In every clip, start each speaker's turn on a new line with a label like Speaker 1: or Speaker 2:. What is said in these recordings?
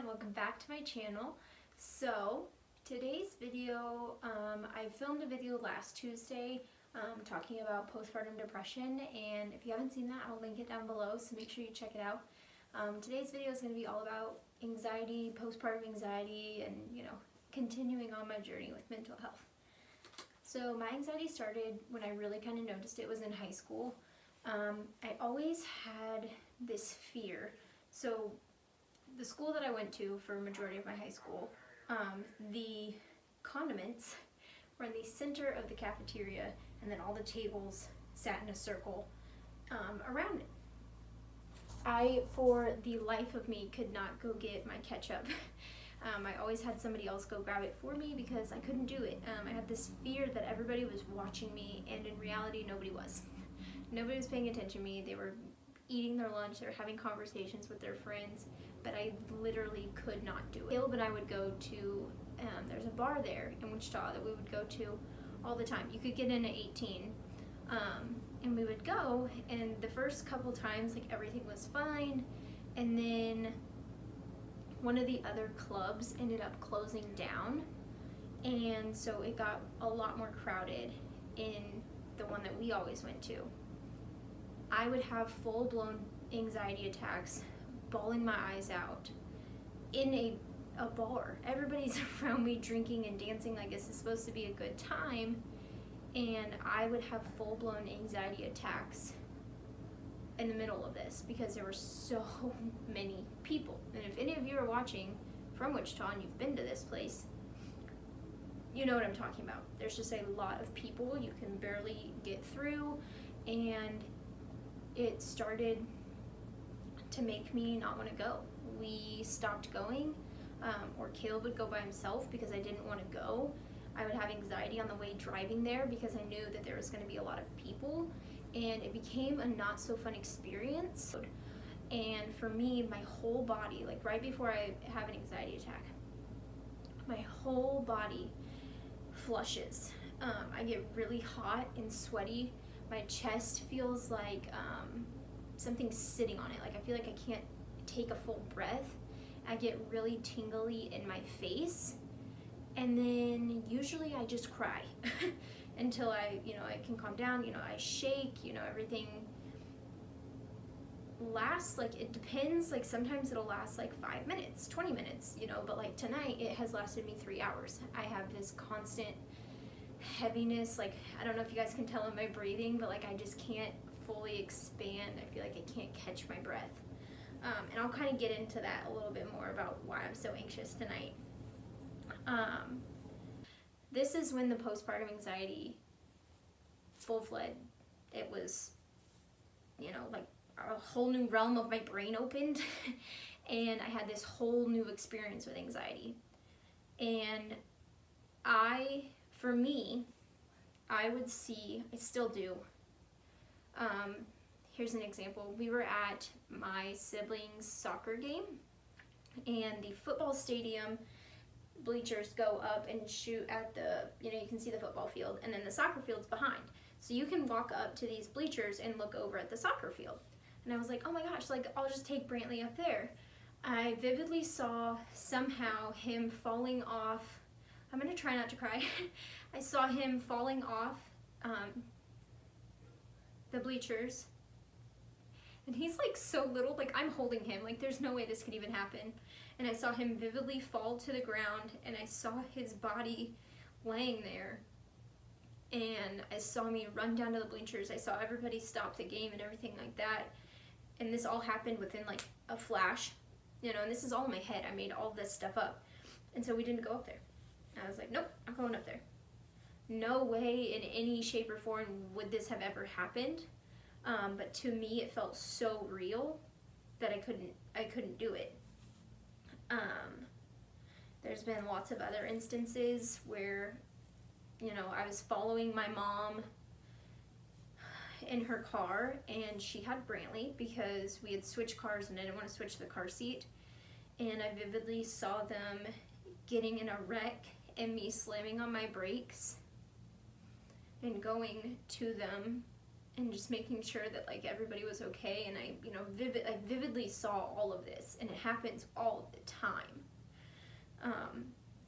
Speaker 1: and welcome back to my channel. So today's video, I filmed a video last Tuesday talking about postpartum depression, and if you haven't seen that, I'll link it down below, so make sure you check it out. Today's video is going to be all about anxiety, postpartum anxiety, and continuing on my journey with mental health. So my anxiety started when I really kind of noticed it was in high school. I always had this fear. So the school that I went to for a majority of my high school, the condiments were in the center of the cafeteria, and then all the tables sat in a circle around it. I, for the life of me, could not go get my ketchup. I always had somebody else go grab it for me because I couldn't do it. I had this fear that everybody was watching me, and in reality, nobody was. Nobody was paying attention to me. They were eating their lunch, they were having conversations with their friends, but I literally could not do it. Caleb and I would go to, there's a bar there in Wichita that we would go to all the time. You could get in at 18, and we would go, and the first couple times, like, everything was fine, and then one of the other clubs ended up closing down, and so it got a lot more crowded in the one that we always went to. I would have full-blown anxiety attacks, bawling my eyes out in a bar. Everybody's around me drinking and dancing like this is supposed to be a good time, and I would have full-blown anxiety attacks in the middle of this because there were so many people. And if any of you are watching from Wichita and you've been to this place, you know what I'm talking about. There's just a lot of people. You can barely get through, and it started to make me not want to go. We stopped going, or Caleb would go by himself because I didn't want to go. I would have anxiety on the way driving there because I knew that there was going to be a lot of people, and it became a not so fun experience. And for me, my whole body, like right before I have an anxiety attack, my whole body flushes. I get really hot and sweaty. My chest feels like something's sitting on it. Like I feel like I can't take a full breath. I get really tingly in my face. And then usually I just cry until I can calm down. I shake, everything lasts, like, it depends. Like sometimes it'll last like 5 minutes, 20 minutes, but like tonight it has lasted me 3 hours. I have this constant heaviness, like I don't know if you guys can tell in my breathing, but like I just can't fully expand. I feel like I can't catch my breath, and I'll kind of get into that a little bit more about why I'm so anxious tonight. This is when the postpartum anxiety full-fledged, it was like a whole new realm of my brain opened and I had this whole new experience with anxiety. And for me, I would see, I still do. Here's an example. We were at my siblings' soccer game, and the football stadium bleachers go up and shoot at the, you can see the football field, and then the soccer field's behind. So you can walk up to these bleachers and look over at the soccer field. And I was like, oh my gosh, like I'll just take Brantley up there. I vividly saw somehow him falling off. I'm gonna try not to cry. I saw him falling off the bleachers, and he's like so little, like I'm holding him, like there's no way this could even happen. And I saw him vividly fall to the ground, and I saw his body laying there, and I saw me run down to the bleachers. I saw everybody stop the game and everything like that, and this all happened within like a flash, and this is all in my head. I made all this stuff up, and so we didn't go up there. I was like, nope, I'm going up there. No way in any shape or form would this have ever happened, but to me it felt so real that I couldn't do it. There's been lots of other instances where I was following my mom in her car, and she had Brantley because we had switched cars and I didn't want to switch the car seat, and I vividly saw them getting in a wreck and me slamming on my brakes and going to them and just making sure that like everybody was okay. And I, you know, I vividly saw all of this, and it happens all the time.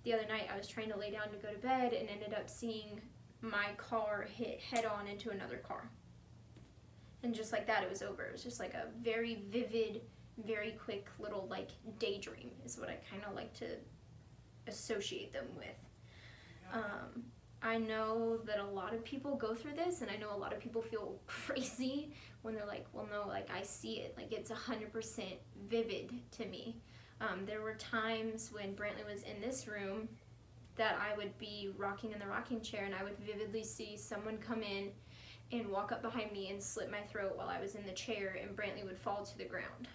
Speaker 1: The other night I was trying to lay down to go to bed and ended up seeing my car hit head on into another car. And just like that, it was over. It was just like a very vivid, very quick little like daydream is what I kind of like to associate them with. I know that a lot of people go through this, and I know a lot of people feel crazy when they're like, well, no, like I see it, like it's 100% vivid to me. There were times when Brantley was in this room that I would be rocking in the rocking chair, and I would vividly see someone come in and walk up behind me and slit my throat while I was in the chair, and Brantley would fall to the ground.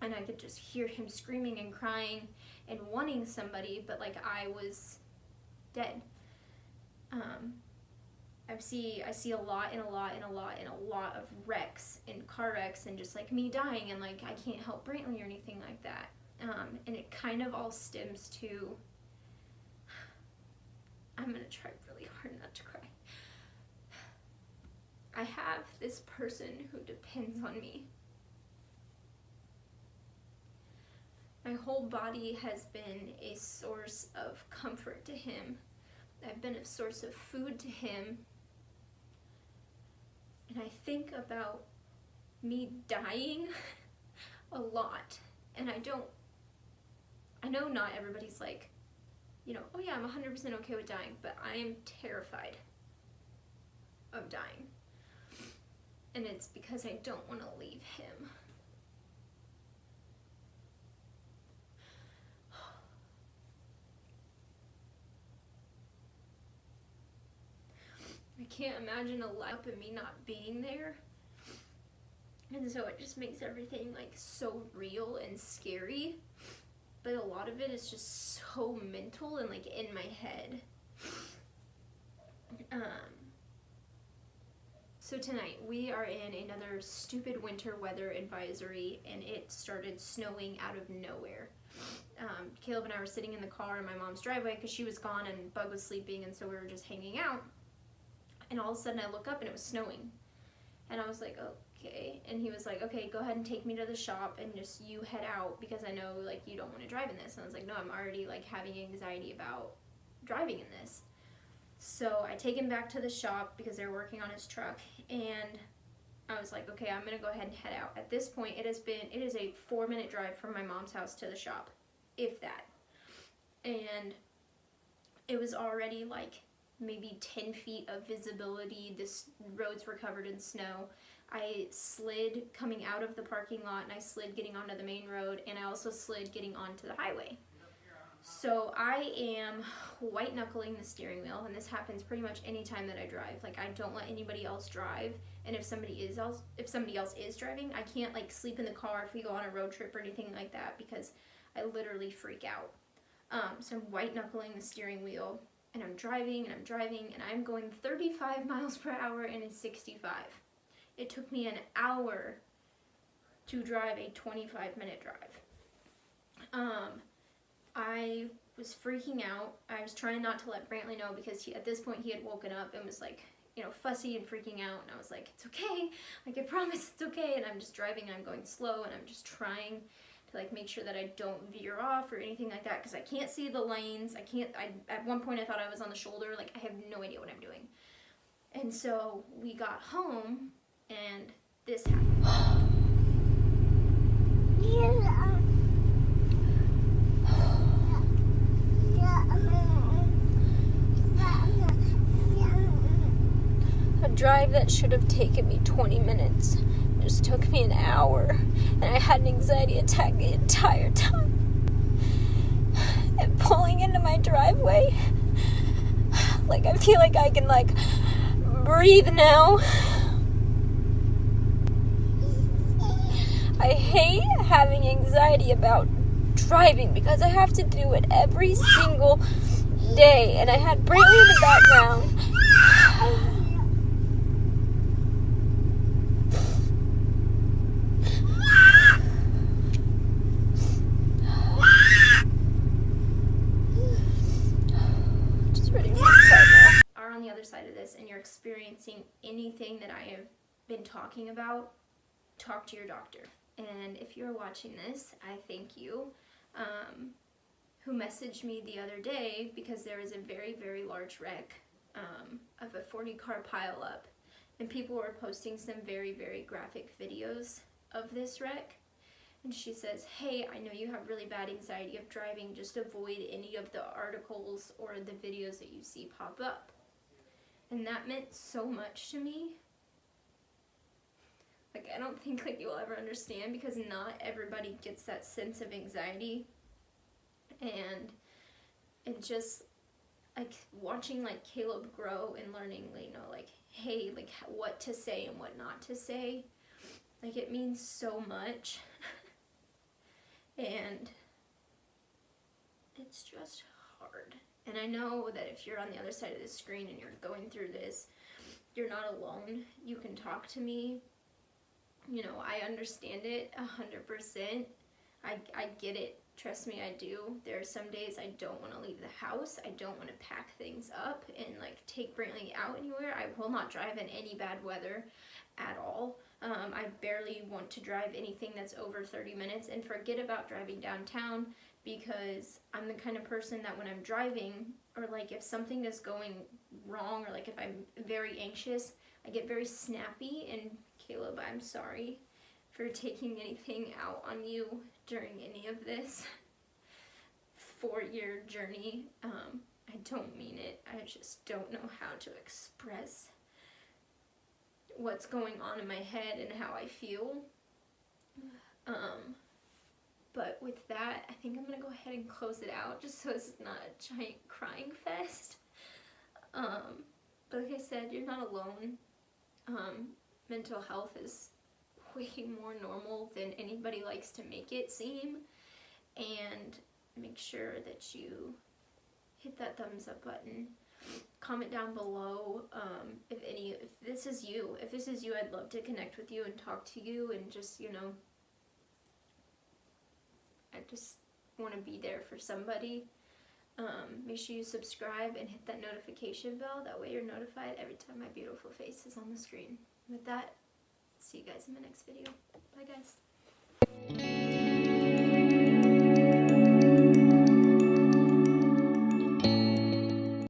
Speaker 1: And I could just hear him screaming and crying and wanting somebody, but like I was dead. I see a lot of wrecks and car wrecks, and just like me dying, and like I can't help Brantley or anything like that. And it kind of all stems to, I'm gonna try really hard not to cry. I have this person who depends on me. My whole body has been a source of comfort to him. I've been a source of food to him. And I think about me dying a lot. And I know not everybody's like, you know, oh yeah, I'm 100% okay with dying, but I am terrified of dying. And it's because I don't want to leave him. I can't imagine a life of me not being there. And so it just makes everything like so real and scary. But a lot of it is just so mental and like in my head. So tonight we are in another stupid winter weather advisory, and it started snowing out of nowhere. Caleb and I were sitting in the car in my mom's driveway because she was gone and Bug was sleeping, and so we were just hanging out. And all of a sudden I look up and it was snowing. And I was like, okay. And he was like, okay, go ahead and take me to the shop and just you head out because I know like you don't want to drive in this. And I was like, no, I'm already like having anxiety about driving in this. So I take him back to the shop because they're working on his truck, and I was like, okay, I'm gonna go ahead and head out. At this point, it is a 4-minute drive from my mom's house to the shop, if that. And it was already like maybe 10 feet of visibility. This roads were covered in snow. I slid coming out of the parking lot, and I slid getting onto the main road, and I also slid getting onto the highway. So I am white knuckling the steering wheel, and this happens pretty much any time that I drive. Like I don't let anybody else drive, and if somebody else is driving, I can't like sleep in the car if we go on a road trip or anything like that because I literally freak out. So I'm white knuckling the steering wheel, and I'm driving, and I'm going 35 miles per hour in a 65. It took me an hour to drive a 25-minute drive. I was freaking out. I was trying not to let Brantley know because at this point he had woken up and was like, you know, fussy and freaking out, and I was like, it's okay, like I promise it's okay. And I'm just driving, and I'm going slow, and I'm just trying to like make sure that I don't veer off or anything like that because I can't see the lanes. At one point I thought I was on the shoulder, like I have no idea what I'm doing. And so we got home and this happened. A drive that should have taken me 20 minutes just took me an hour, and I had an anxiety attack the entire time. And pulling into my driveway, like I feel like I can like breathe now. I hate having anxiety about driving because I have to do it every single day, and I had Brantley in the background. Just ready to inside now. Are on the other side of this, and you're experiencing anything that I have been talking about, talk to your doctor. And if you're watching this, I thank you, who messaged me the other day because there was a very, very large wreck of a 40-car pileup, and people were posting some very, very graphic videos of this wreck. And she says, hey, I know you have really bad anxiety of driving, just avoid any of the articles or the videos that you see pop up. And that meant so much to me. Like, I don't think like you'll ever understand, because not everybody gets that sense of anxiety. And it just, like, watching like Caleb grow and learning, you know, like, hey, like what to say and what not to say, like, it means so much. And it's just hard. And I know that if you're on the other side of the screen and you're going through this, you're not alone. You can talk to me. You know, I understand it 100%. I get it. Trust me, I do. There are some days I don't want to leave the house. I don't want to pack things up and like take Brantley out anywhere. I will not drive in any bad weather at all. I barely want to drive anything that's over 30 minutes, and forget about driving downtown, because I'm the kind of person that when I'm driving, or like if something is going wrong, or like if I'm very anxious, I get very snappy. And Caleb, I'm sorry for taking anything out on you during any of this 4-year journey. I don't mean it. I just don't know how to express what's going on in my head and how I feel. But with that, I think I'm gonna go ahead and close it out, just so it's not a giant crying fest. But like I said, you're not alone. Mental health is way more normal than anybody likes to make it seem. And make sure that you hit that thumbs up button. Comment down below if this is you. If this is you, I'd love to connect with you and talk to you, and just, you know, I just want to be there for somebody. Make sure you subscribe and hit that notification bell. That way you're notified every time my beautiful face is on the screen. With that, see you guys in my next video. Bye, guys.